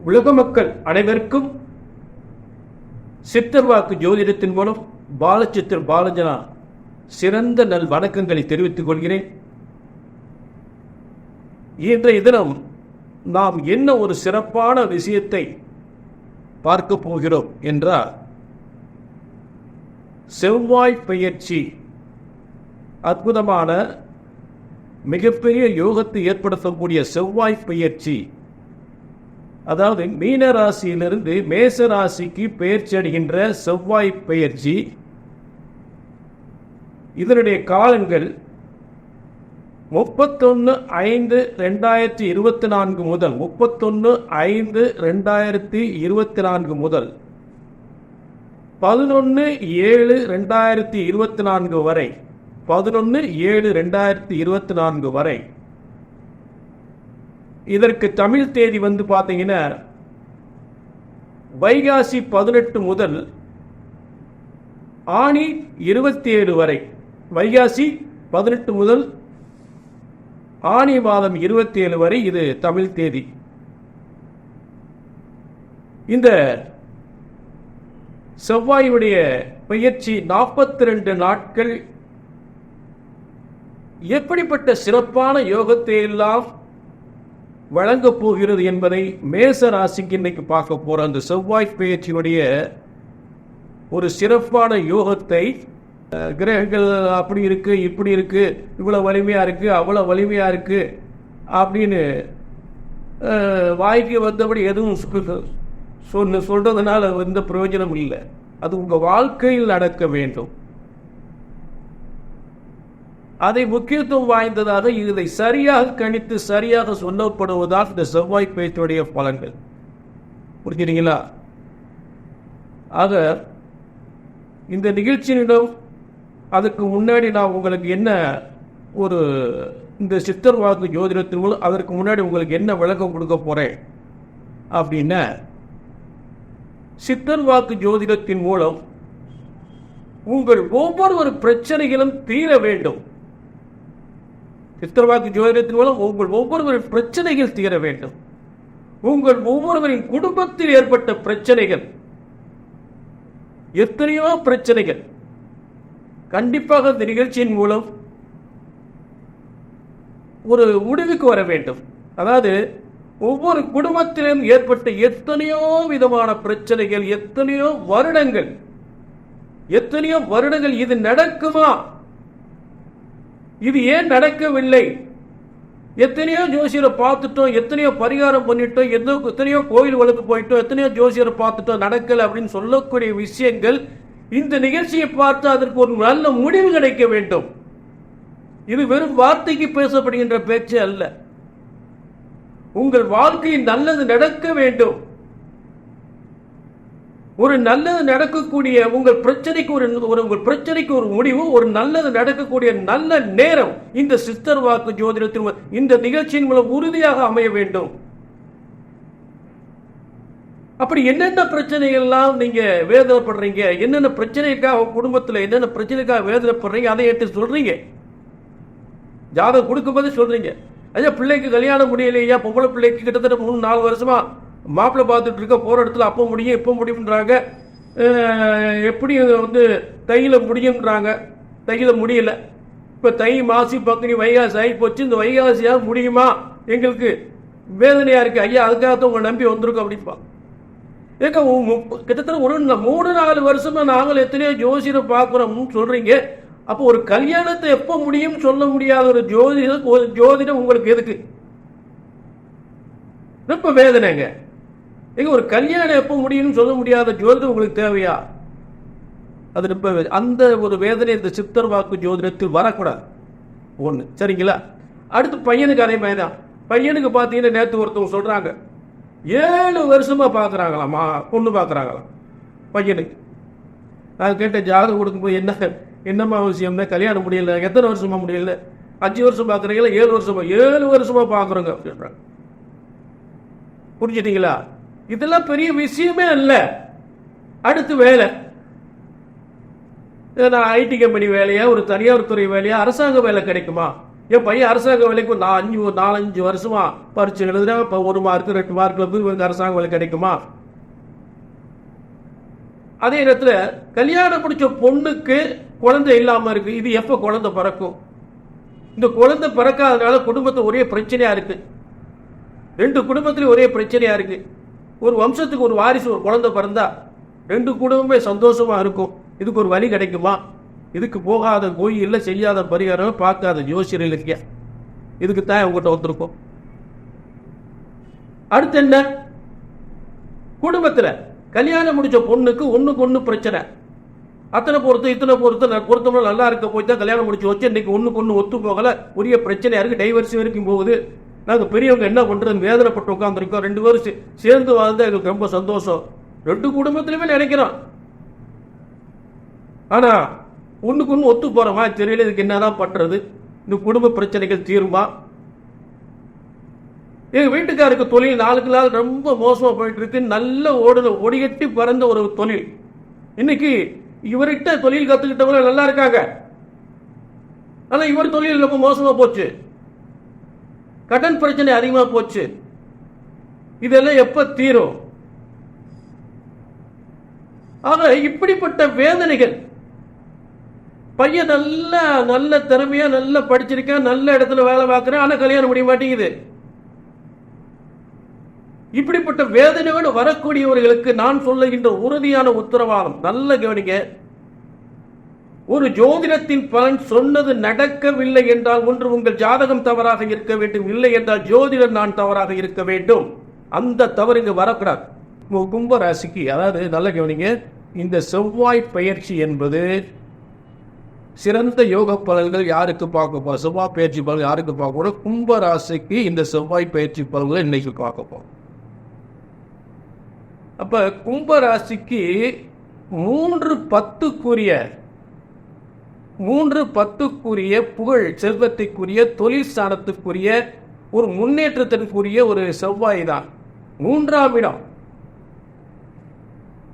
உலக மக்கள் அனைவருக்கும் சித்தர் வாக்கு ஜோதிடத்தின் மூலம் பாலச்சித்தர் பாலஜனா சிறந்த நல் வணக்கங்களை தெரிவித்துக் கொள்கிறேன். இன்றைய தினம் நாம் என்ன ஒரு சிறப்பான விஷயத்தை பார்க்க போகிறோம் என்றால், செவ்வாய் பெயர்ச்சி அற்புதமான மிகப்பெரிய யோகத்தை ஏற்படுத்தக்கூடிய செவ்வாய் பெயர்ச்சி, அதாவது மீன ராசியிலிருந்து மேச ராசிக்கு பெயர்ச்சி அடைகின்ற செவ்வாய் பெயர்ச்சி. இதனுடைய காலங்கள் 31/5/2024 முதல் 31/5/2024 முதல் 11/7/2024 வரை 11/7/2024 வரை. இதற்கு தமிழ் தேதி பார்த்தீங்கன்னா வைகாசி 18 முதல் ஆனி 27 வரை. வைகாசி 18 முதல் ஆனி மாதம் 27 வரை இது தமிழ் தேதி. இந்த செவ்வாயுடைய பெயர்ச்சி 42 நாட்கள் எப்படிப்பட்ட சிறப்பான யோகத்தை எல்லாம் வழங்கப் போகிறது என்பதை மேச ராசிக்கு இன்னைக்கு பார்க்க போற. அந்த செவ்வாய் பெயர்ச்சியினுடைய ஒரு சிறப்பான யோகத்தை, கிரகங்கள் அப்படி இருக்கு, இப்படி இருக்கு, இவ்வளவு வலிமையா இருக்கு, அவ்வளவு வலிமையா இருக்கு அப்படின்னு வாய்க்கு வந்தபடி எதுவும் சொல்றதுனால எந்த பிரயோஜனம் இல்லை. அது உங்க வாழ்க்கையில் நடக்க வேண்டும். அதை முக்கியத்துவம் வாய்ந்ததாக இதை சரியாக கணித்து சரியாக சொல்லப்படுவதால் இந்த செவ்வாய் பெயர்ச்சியுடைய பலன்கள். புரிஞ்சுறீங்களா? ஆக இந்த நிகழ்ச்சியிடம் அதுக்கு முன்னாடி நான் உங்களுக்கு என்ன ஒரு இந்த சித்தர் வாக்கு ஜோதிடத்தின் மூலம் அதற்கு முன்னாடி உங்களுக்கு என்ன விளக்கம் கொடுக்க போறேன் அப்படின்னா, சித்தர் வாக்கு ஜோதிடத்தின் மூலம் உங்கள் ஒவ்வொரு பிரச்சனைகளும் தீர வேண்டும். சித்தர் வாக்கு ஜோதிடத்தின் மூலம் உங்கள் ஒவ்வொருவரின் பிரச்சனைகள் தீர வேண்டும். உங்கள் ஒவ்வொருவரின் குடும்பத்தில் ஏற்பட்ட பிரச்சனைகள், எத்தனையோ பிரச்சனைகள் கண்டிப்பாக இந்த நிகழ்ச்சியின் மூலம் ஒரு முடிவுக்கு வர வேண்டும். அதாவது ஒவ்வொரு குடும்பத்திலும் ஏற்பட்ட எத்தனையோ விதமான பிரச்சனைகள், எத்தனையோ வருடங்கள் இது நடக்குமா, இது ஏன் நடக்கவில்லை, எத்தனையோ ஜோசியரை பார்த்துட்டோம், எத்தனையோ பரிகாரம் பண்ணிட்டோம், எத்தனையோ கோயில் வழக்கு போயிட்டோம், எத்தனையோ ஜோசியரை பார்த்துட்டோம், நடக்கல அப்படின்னு சொல்லக்கூடிய விஷயங்கள் இந்த நிகழ்ச்சியை பார்த்து அதற்கு ஒரு நல்ல முடிவு கிடைக்க வேண்டும். இது வெறும் வார்த்தைக்கு பேசப்படுகின்ற பேச்சு அல்ல. உங்கள் வாழ்க்கையில் நல்லது நடக்க வேண்டும். ஒரு நல்லது நடக்கக்கூடிய உங்கள் பிரச்சனைக்கு ஒரு முடிவு, ஒரு நல்லது நடக்கக்கூடிய நல்ல நேரம் இந்த சித்தர் வாக்கு ஜோதிடத்தின் இந்த நிகழ்ச்சியின் மூலம் உறுதியாக அமைய வேண்டும். அப்படி என்னென்ன பிரச்சனைகள்லாம் நீங்க வேதனைப்படுறீங்க, என்னென்ன பிரச்சனைக்காக குடும்பத்தில் என்னென்ன பிரச்சனைக்காக வேதனைப்படுறீங்க, அதை எடுத்து சொல்றீங்க. ஜாதகம் கொடுக்கும்போது சொல்றீங்க, ஐயா பிள்ளைக்கு கல்யாணம் முடியலையா, பொம்பளை பிள்ளைக்கு கிட்டத்தட்ட 3-4 வருஷமா மாப்பிள்ளை பார்த்துட்டு இருக்க, போற இடத்துல அப்போ முடியும் இப்போ முடியும்ன்றாங்க, எப்படி தையில முடியும்ன்றாங்க, தையில முடியல. இப்போ தை மாசி பங்குனி வைகாசி ஆகி போச்சு, இந்த வைகாசியா முடியுமா, எங்களுக்கு வேதனையா இருக்கு ஐயா, அதுக்காகத்தான் உங்களை நம்பி வந்திருக்கோம் அப்படின்பா. ஏங்க கிட்டத்தட்ட 3-4 வருஷமா நாங்கள் எத்தனையோ ஜோசியரை பார்க்குறோம்னு சொல்றீங்க. அப்போ ஒரு கல்யாணத்தை எப்போ முடியும் சொல்ல முடியாத ஒரு ஜோதிடம் உங்களுக்கு எதுக்கு? ரொம்ப வேதனைங்க. எங்க ஒரு கல்யாணம் எப்போ முடியும்னு சொல்ல முடியாத ஜோதிடம் உங்களுக்கு தேவையா? அது ரொம்ப அந்த ஒரு வேதனை இந்த சித்தர் வாக்கு ஜோதிடத்தில் வரக்கூடாது. ஒன்று சரிங்களா? அடுத்து பையனுக்கு அதே மாதிரி தான். பையனுக்கு பார்த்தீங்கன்னா நேற்று ஒருத்தவங்க சொல்றாங்க 7 வருஷமா பார்க்குறாங்களாம், பொண்ணு பார்க்குறாங்களாம் பையனுக்கு. நான் கேட்ட ஜாதகம் கொடுக்கும்போது என்னம்மா விஷயம்னா, கல்யாணம் முடியல, எத்தனை வருஷமா முடியல, 5 வருஷம் பார்க்குறீங்களா, 7 வருஷமா பார்க்குறோங்க அப்படின்றாங்க. புரிஞ்சுட்டீங்களா? இதெல்லாம் பெரிய விஷயமே அல்ல. அடுத்து வேலை, நான் ஐடி கம்பெனி வேலையா, ஒரு தனியார் துறை வேலையா, அரசாங்க வேலை கிடைக்குமா, என் பையன் அரசாங்க வேலைக்கு நான் 4-5 வருஷமா பரீட்சை எழுதுனா இப்போ 1 மார்க் 2 மார்க்கில் போய் அரசாங்க வேலை கிடைக்குமா? அதே நேரத்தில் கல்யாணம் முடிச்ச பொண்ணுக்கு குழந்தை இல்லாமல் இருக்கு. இது எப்போ குழந்தை பிறக்கும்? இந்த குழந்தை பிறக்காதனால குடும்பத்தை ஒரே பிரச்சனையா இருக்கு. 2 குடும்பத்திலையும் ஒரே பிரச்சனையா இருக்கு. ஒரு வம்சத்துக்கு ஒரு வாரிசு ஒரு குழந்தை பிறந்தா 2 குடும்பமே சந்தோஷமா இருக்கும். இதுக்கு ஒரு வழி கிடைக்குமா? இதுக்கு போகாத கோயில்ல செய்யாத பரிகாரம் பார்க்காத ஜோசியர் இல்லையா? இதுக்கு தான் உங்ககிட்ட வந்திருக்கோம். அடுத்து என்ன? குடும்பத்தில் கல்யாணம் முடிச்ச பொண்ணுக்கு ஒண்ணுக்கு ஒண்ணு பிரச்சனை. அத்தனை பொறுத்து இத்தனை பொறுத்தவரை நல்லா இருக்க போய் தான் கல்யாணம் முடிச்சு வச்சு இன்னைக்கு ஒண்ணுக்கு ஒண்ணு ஒத்து போகல, பெரிய பிரச்சனையா இருக்கு, டைவர்ஸ் வரைக்கும் போகுது. நாங்க பெரியவங்க என்ன பண்றது வேதனைப்பட்டு உட்காந்துருக்கோம். 2 பேரும் சேர்ந்து வாழ்ந்தா எங்களுக்கு ரொம்ப சந்தோஷம். 2 குடும்பத்திலுமே நினைக்கிறோம். ஆனா ஒண்ணுக்கு ஒண்ணு ஒத்து போறோமா தெரியல. இதுக்கு என்னதான் பண்றது? இந்த குடும்ப பிரச்சனைகள் தீருமா? எங்க வீட்டுக்காருக்கு தொழில் நாளுக்கு நாள் ரொம்ப மோசமா போயிட்டு இருக்கு. நல்ல ஒடிகட்டி பறந்த ஒரு தொழில். இன்னைக்கு இவர்கிட்ட தொழில் கத்துக்கிட்டவங்க நல்லா இருக்காங்க. ஆனா இவர் தொழில் ரொம்ப மோசமா போச்சு. கடன் பிரச்சனை அதிகமா போச்சு. இதெல்லாம் எப்ப தீரும்? ஆக இப்படிப்பட்ட வேதனைகள். பையன் நல்ல திறமையா நல்லா படிச்சிருக்கேன், நல்ல இடத்துல வேலை பார்க்கிறேன், ஆனா கல்யாணம் முடிய மாட்டேங்குது. இப்படிப்பட்ட வேதனையோடு வரக்கூடியவர்களுக்கு நான் சொல்லுகின்ற உறுதியான உத்தரவாதம், நல்ல கவனிங்க. ஒரு ஜோதிடத்தின் பலன் சொன்னது நடக்கவில்லை என்றால் ஒன்று உங்கள் ஜாதகம் தவறாக இருக்க வேண்டும், இல்லை என்றால் ஜோதிடர் நான் தவறாக இருக்க வேண்டும். அந்த தவறு இங்கு வரக்கூடாது. கும்ப ராசிக்கு, அதாவது நல்ல கவனிங்க, இந்த செவ்வாய் பயிற்சி என்பது சிறந்த யோக பலன்கள் யாருக்கு பார்க்க போறோம்? செவ்வாய் பயிற்சி பலன் யாருக்கு பார்க்க போறோம்? கும்ப ராசிக்கு இந்த செவ்வாய் பயிற்சி பலன்கள் இன்னைக்கு பார்க்க போறோம். அப்ப கும்ப ராசிக்கு 3-10 புகழ் செல்வத்திற்குரிய தொழில் ஸ்தானத்துக்குரிய ஒரு முன்னேற்றத்திற்குரிய ஒரு செவ்வாய் தான் 3ஆம் இடம்.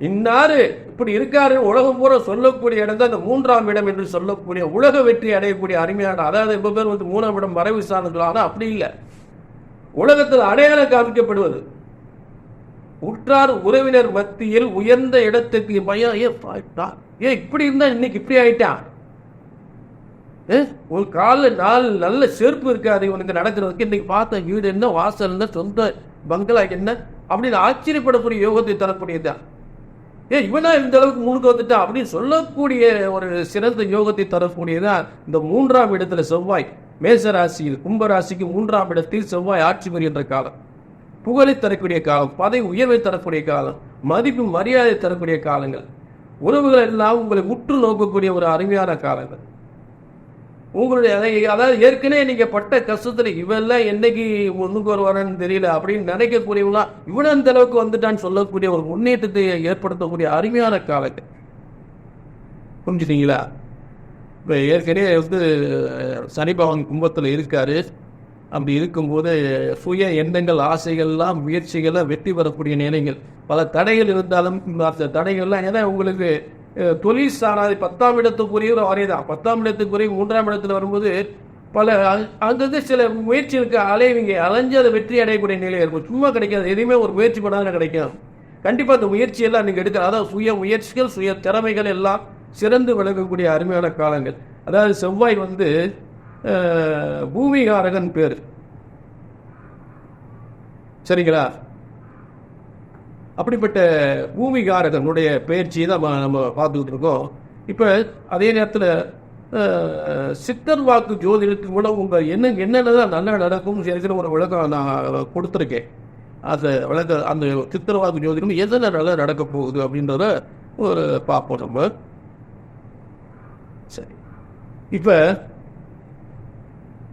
இன்னாரு இப்படி இருக்காரு உலகம் பூரா சொல்லக்கூடிய இடம் தான் இந்த 3ஆம் இடம் என்று சொல்லக்கூடிய உலக வெற்றி அடையக்கூடிய அருமையான. அதாவது ரொம்ப பேர் 3ஆம் இடம் மறைவு ஸ்தானங்கள். ஆனா அப்படி இல்லை. உலகத்தில் அடையாளம் காமிக்கப்படுவது உற்றார் உறவினர் மத்தியில் உயர்ந்த இடத்துக்கு பயம். இப்படி இருந்தா இன்னைக்கு இப்படி ஆயிட்டான். ஒரு கால நாள் நல்ல செருப்பு இருக்காது இவனுக்கு நடக்கிறதுக்கு. இன்னைக்கு பார்த்த வீடு என்ன, வாசல் என்ன, சொந்த பங்களா என்ன அப்படின்னு ஆச்சரியப்படக்கூடிய யோகத்தை தரக்கூடியதுதான். இவனா இந்த அளவுக்கு முன்னுக்கு வந்துட்டான் அப்படின்னு சொல்லக்கூடிய ஒரு சிறந்த யோகத்தை தரக்கூடியதான் இந்த 3ஆம் இடத்துல செவ்வாய். மேசராசியில் கும்பராசிக்கு 3ஆம் இடத்தில் செவ்வாய் ஆட்சி புரிகின்ற காலம், புகழை தரக்கூடிய காலம், பதவி உயர்வை தரக்கூடிய காலம், மதிப்பு மரியாதை தரக்கூடிய காலங்கள், உறவுகள் எல்லாம் உங்களை உற்று நோக்கக்கூடிய ஒரு அருமையான காலங்கள். உங்களுடைய அதாவது ஏற்கனவே நீங்க பட்ட கஷ்டத்துல இவெல்லாம் என்னைக்கு முன்னுக்கு வருவானு தெரியல அப்படின்னு நினைக்கக்கூடியவங்களா இவன அந்த அளவுக்கு வந்துட்டான்னு சொல்லக்கூடிய ஒரு முன்னேற்றத்தை ஏற்படுத்தக்கூடிய அருமையான காலங்கள். புரிஞ்சுட்டீங்களா? இப்ப ஏற்கனவே சனி பகவான் கும்பத்துல இருக்காரு. அப்படி இருக்கும்போது சுய எண்ணங்கள், ஆசைகள்லாம், முயற்சிகள்லாம் வெற்றி பெறக்கூடிய நிலைகள். பல தடைகள் இருந்தாலும் அந்த தடைகள்லாம் ஏன்னா உங்களுக்கு தொழில் சாராது 10ஆம் இடத்துக்குரிய ஒரு வரைதான். 10ஆம் இடத்துக்குரிய 3ஆம் இடத்துல வரும்போது பல அங்கங்கே சில முயற்சிகளுக்கு அலைஞ்சு அதை வெற்றி அடையக்கூடிய நிலை இருக்கும். சும்மா கிடைக்காது. எதுவுமே ஒரு முயற்சி பண்ணாத கிடைக்கும். கண்டிப்பாக அந்த முயற்சியெல்லாம் நீங்கள் எடுக்கலாம். அதாவது சுய முயற்சிகள், சுய திறமைகள் எல்லாம் சிறந்து விளங்கக்கூடிய அருமையான காலங்கள். அதாவது செவ்வாய் பூமிகாரகன் பேர். சரிங்களா? அப்படிப்பட்ட பூமிகாரகனுடைய பயிற்சியை தான் நம்ம பார்த்துக்கிட்டு இருக்கோம். இப்போ அதே நேரத்தில் சித்தர் வாக்கு ஜோதிடத்தின் மூலம் உங்கள் என்னென்னதான் நல்லா நடக்கும் இருக்கிற ஒரு விளக்கம் நான் கொடுத்துருக்கேன். அந்த சித்தர் வாக்கு ஜோதிடம் எதனா நல்லா நடக்க போகுது அப்படின்றத ஒரு பார்ப்போம் நம்ம. சரி, இப்போ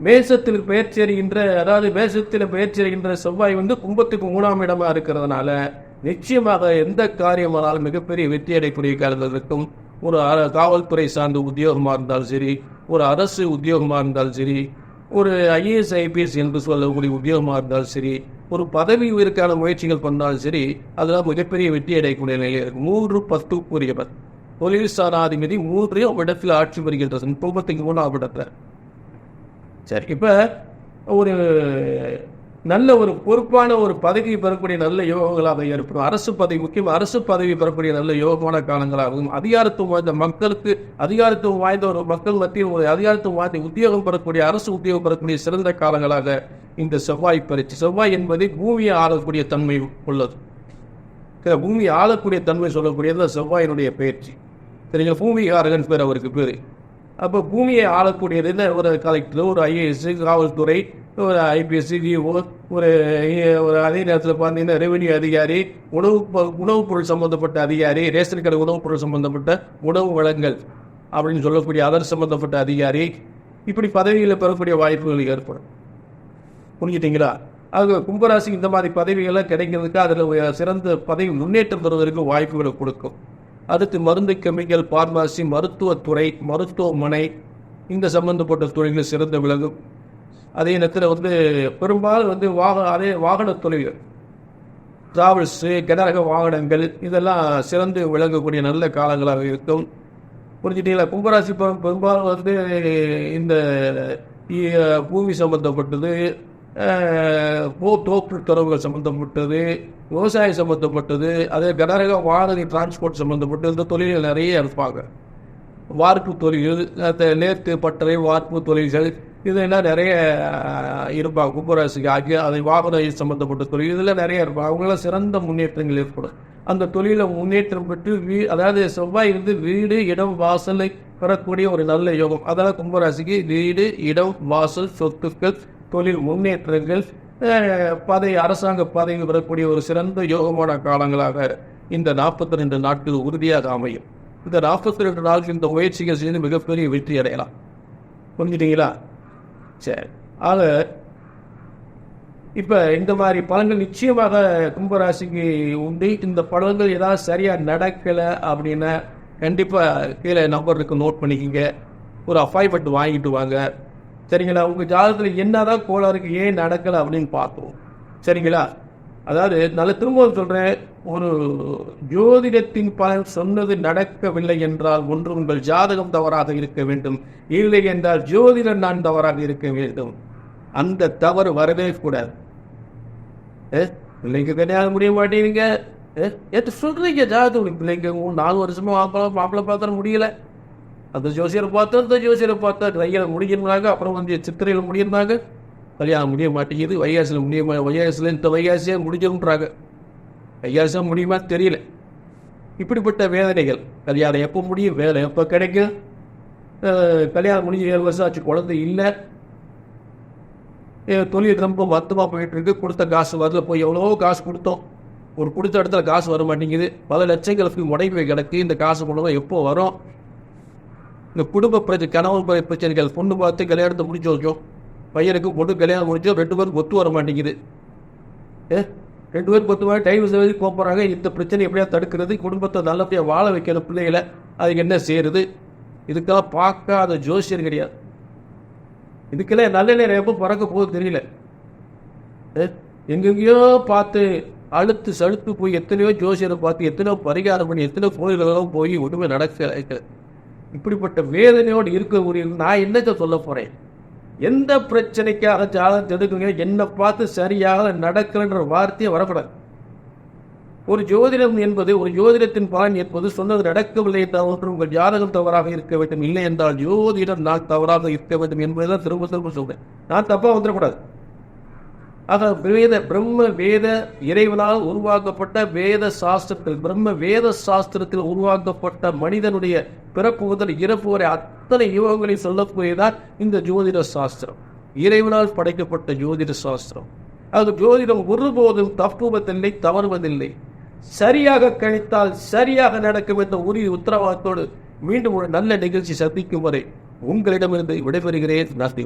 மேசத்தில் பெயர்ச்செறிகின்ற செவ்வாய் கும்பத்துக்கு 3ஆம் இடமா இருக்கிறதுனால நிச்சயமாக எந்த காரியமானாலும் மிகப்பெரிய வெற்றி அடையக்கூடிய காலத்தில் இருக்கும். ஒரு காவல்துறை சார்ந்த உத்தியோகமாக இருந்தாலும் சரி, ஒரு அரசு உத்தியோகமாக இருந்தாலும் சரி, ஒரு ஐஏஎஸ் ஐபிஎஸ் என்று சொல்லக்கூடிய உத்தியோகமாக இருந்தாலும் சரி, ஒரு பதவி உயர்க்கான முயற்சிகள் பண்ணாலும் சரி, அதெல்லாம் மிகப்பெரிய வெற்றி அடையக்கூடிய நிலையில் இருக்கும். 3-10 தொழில் சாராதிபதி 3ஆம் இடத்தில் ஆட்சி வருகின்றது. கும்பத்துக்கு 3ஆம் இடத்துல சரி, இப்போ ஒரு நல்ல ஒரு பொறுப்பான ஒரு பதவி பெறக்கூடிய நல்ல யோகங்களாக ஏற்படும். அரசு பதவி, முக்கியமாக அரசு பதவி பெறக்கூடிய நல்ல யோகமான காலங்களாகவும், அதிகாரத்துவம் வாய்ந்த மக்களுக்கு அதிகாரத்துவம் வாய்ந்த ஒரு மக்கள் மத்தியில் ஒரு அதிகாரத்துவம் வாய்ந்த உத்தியோகம் பெறக்கூடிய அரசு உத்தியோகம் பெறக்கூடிய சிறந்த காலங்களாக இந்த செவ்வாய் பயிற்சி. செவ்வாய் என்பது பூமியை ஆளக்கூடிய தன்மை உள்ளது. பூமியை ஆளக்கூடிய தன்மை சொல்லக்கூடியது செவ்வாயினுடைய பயிற்சி. சரிங்களா? பூமிகாரகன் பேர் அவருக்கு பேர். அப்போ பூமியை ஆளக்கூடியது என்ன? ஒரு கலெக்டர், ஒரு ஐஏஎஸ், காவல்துறை, ஒரு ஐபிஎஸ், விஓ, ஒரு அதே நேரத்தில் பார்த்தீங்கன்னா ரெவென்யூ அதிகாரி, உணவுப் பொருள் சம்பந்தப்பட்ட அதிகாரி, ரேஷன் கடை உணவுப் பொருள் சம்பந்தப்பட்ட உணவு வழங்கல் அப்படின்னு சொல்லக்கூடிய அதர் சம்பந்தப்பட்ட அதிகாரி, இப்படி பதவிகளை பெறக்கூடிய வாய்ப்புகள் ஏற்படும். புரிஞ்சுட்டீங்களா? அது கும்பராசி இந்த மாதிரி பதவிகள்லாம் கிடைக்கிறதுக்கு அதில் சிறந்த பதவி முன்னேற்றம் பெறுவதற்கு வாய்ப்புகளை கொடுக்கும். அடுத்து மருந்து, கெமிக்கல், பார்மாசி, மருத்துவத்துறை, மருத்துவமனை, இந்த சம்பந்தப்பட்ட துறைகள் சிறந்த விளங்கும். அதே நேரத்தில் பெரும்பாலும் வாகன தொழில்கள், டிராவல்ஸு, கனரக வாகனங்கள், இதெல்லாம் சிறந்து விளங்கக்கூடிய நல்ல காலங்களாக இருக்கும். புரிஞ்சுட்டீங்களா? கும்பராசி பெரும்பாலும் இந்த பூமி சம்பந்தப்பட்டது, தோப்பு துறவுகள் சம்மந்தப்பட்டது, விவசாயம் சம்மந்தப்பட்டது, அதே கனரக வாகன டிரான்ஸ்போர்ட் சம்மந்தப்பட்டது, இந்த தொழில்கள் நிறைய இருப்பாங்க. வார்ப்பு தொழில்கள், நேர்த்து பட்டறை வார்ப்பு தொழில்கள், இதெல்லாம் நிறைய இருப்பாங்க கும்பராசிக்கு. ஆகிய அதை வாகன சம்மந்தப்பட்ட தொழில் இதெல்லாம் நிறைய இருப்பாங்க. அவங்களாம் சிறந்த முன்னேற்றங்கள் ஏற்படும். அந்த தொழிலில் முன்னேற்றம் பெற்று அதாவது செவ்வாய் வீடு, இடம், வாசலை பெறக்கூடிய ஒரு நல்ல யோகம். அதனால் கும்பராசிக்கு வீடு, இடம், வாசல், சொத்துக்கள், தொழில் முன்னேற்றங்கள், அரசாங்க பதவி பெறக்கூடிய ஒரு சிறந்த யோகமான காலங்களாக இந்த 42 நாட்கள் உறுதியாக அமையும். இந்த 42 நாட்கள் இந்த முயற்சிகள் செய்து மிகப்பெரிய வெற்றி அடையலாம். புரிஞ்சுட்டீங்களா? சரி, ஆக இப்போ இந்த மாதிரி பலன்கள் நிச்சயமாக கும்பராசிக்கு உண்டு. இந்த பலன்கள் ஏதாவது சரியாக நடக்கலை அப்படின்னா கண்டிப்பாக கீழே நம்பருக்கு நோட் பண்ணிக்கிங்க. ஒரு அப்பாயின்மெண்ட் வாங்கிட்டு வாங்க. சரிங்களா? உங்கள் ஜாதகத்தில் என்னதான் கோளாறுக்கு ஏன் நடக்கலை அப்படின்னு பார்ப்போம். சரிங்களா? அதாவது நல்ல திரும்பவும் சொல்கிறேன், ஒரு ஜோதிடத்தின் பலன் சொன்னது நடக்கவில்லை என்றால் ஒன்று உங்கள் ஜாதகம் தவறாக இருக்க வேண்டும், இல்லை என்றால் ஜோதிடர் நான் தவறாக இருக்க வேண்டும். அந்த தவறு வரவே கூடாது. பிள்ளைங்க கிடையாது முடிய மாட்டேங்க சொல்றீங்க ஜாதகம் பிள்ளைங்க 4 வருஷமா மாப்பிள்ளை பார்த்தா முடியல, அந்த ஜோசியரை பார்த்தா இந்த ஜோசியரை பார்த்தா கையில் முடிஞ்சிருந்தாங்க, அப்புறம் சித்திரையில் முடியிருந்தாங்க, கல்யாணம் முடிய மாட்டேங்குது, வைகாசியில் இந்த வைகாசியாக முடிஞ்சிருன்றாங்க, வைகாசியாக முடியுமா தெரியல. இப்படிப்பட்ட வேதனைகள். கல்யாணம் எப்போ முடியும், வேலை எப்போ கிடைக்கும், கல்யாணம் முடிஞ்சு 7 வருஷம் ஆச்சு, குழந்தை இல்லை, தொழில் ரொம்ப மொத்தமாக போயிட்டு இருக்கு, கொடுத்த காசு வரல, போய் எவ்வளோ காசு கொடுத்தோம், ஒரு கொடுத்த இடத்துல காசு வர மாட்டேங்குது, பல லட்சங்களுக்கு முடைப்பு கிடக்கு, இந்த காசு கொண்டு எப்போ வரும், இந்த குடும்ப பிரச்சனை, கணவன் பிரச்சனைகள், பொண்ணு பார்த்து கல்யாணத்தை முடிச்சு வச்சோம், பையனுக்கு பொண்ணு கல்யாணம் முடிச்சோம், 2 பேருக்கு ஒத்து வர மாட்டேங்குது, 2 பேருக்கு ஒத்து வர டைம் சேவை போகிறாங்க. இந்த பிரச்சனை எப்படியா தடுக்கிறது, குடும்பத்தை நல்லபடியாக வாழ வைக்கிற பிள்ளைகளை அதுக்கு என்ன செய்யறது, இதுக்கெல்லாம் பார்க்காத ஜோசியர் கிடையாது. இதுக்கெல்லாம் நல்ல நேரம் எப்போ பறக்க போகுது தெரியல. எங்கெங்கேயோ பார்த்து அழுத்து சழுத்து போய் எத்தனையோ ஜோசியரை பார்த்து எத்தனையோ பரிகாரம் பண்ணி எத்தனையோ கோயில்களும் போய் ஒன்றுமே நடக்க. இப்படிப்பட்ட வேதனையோடு இருக்கக்கூடிய நான் என்னத்தை சொல்ல போகிறேன், எந்த பிரச்சனைக்காக ஜாதகம் எடுக்குங்க, என்னை பார்த்து சரியாக நடக்கலன்ற வார்த்தையை வரக்கூடாது. ஒரு ஜோதிடம் என்பது, ஒரு ஜோதிடத்தின் பலன் என்பது சொன்னது நடக்கவில்லை என்றால் ஒன்று உங்கள் ஜாதகம் தவறாக இருக்க வேண்டும், இல்லை என்றால் ஜோதிடம் நான் தவறாக இருக்க வேண்டும் என்பதுதான் திரும்ப திரும்ப சொல்றேன். நான் தப்பாக வந்துடக்கூடாது. ஆக பிரம்ம வேத இறைவனால் உருவாக்கப்பட்ட வேத சாஸ்திரத்தில், பிரம்ம வேத சாஸ்திரத்தில் உருவாக்கப்பட்ட மனிதனுடைய பிறப்பு முதல் இறப்பு வரை அத்தனை யுகங்களை சொல்லக்கூடியதான் இந்த ஜோதிட சாஸ்திரம், இறைவனால் படைக்கப்பட்ட ஜோதிட சாஸ்திரம். அது ஜோதிடம் ஒருபோதும் தப்புவதில்லை, தவறுவதில்லை. சரியாக கணித்தால் சரியாக நடக்கும் என்ற உறுதி உத்தரவாதத்தோடு மீண்டும் ஒரு நல்ல நிகழ்ச்சி சந்திக்கும் வரை உங்களிடமிருந்து விடைபெறுகிறேன். நன்றி.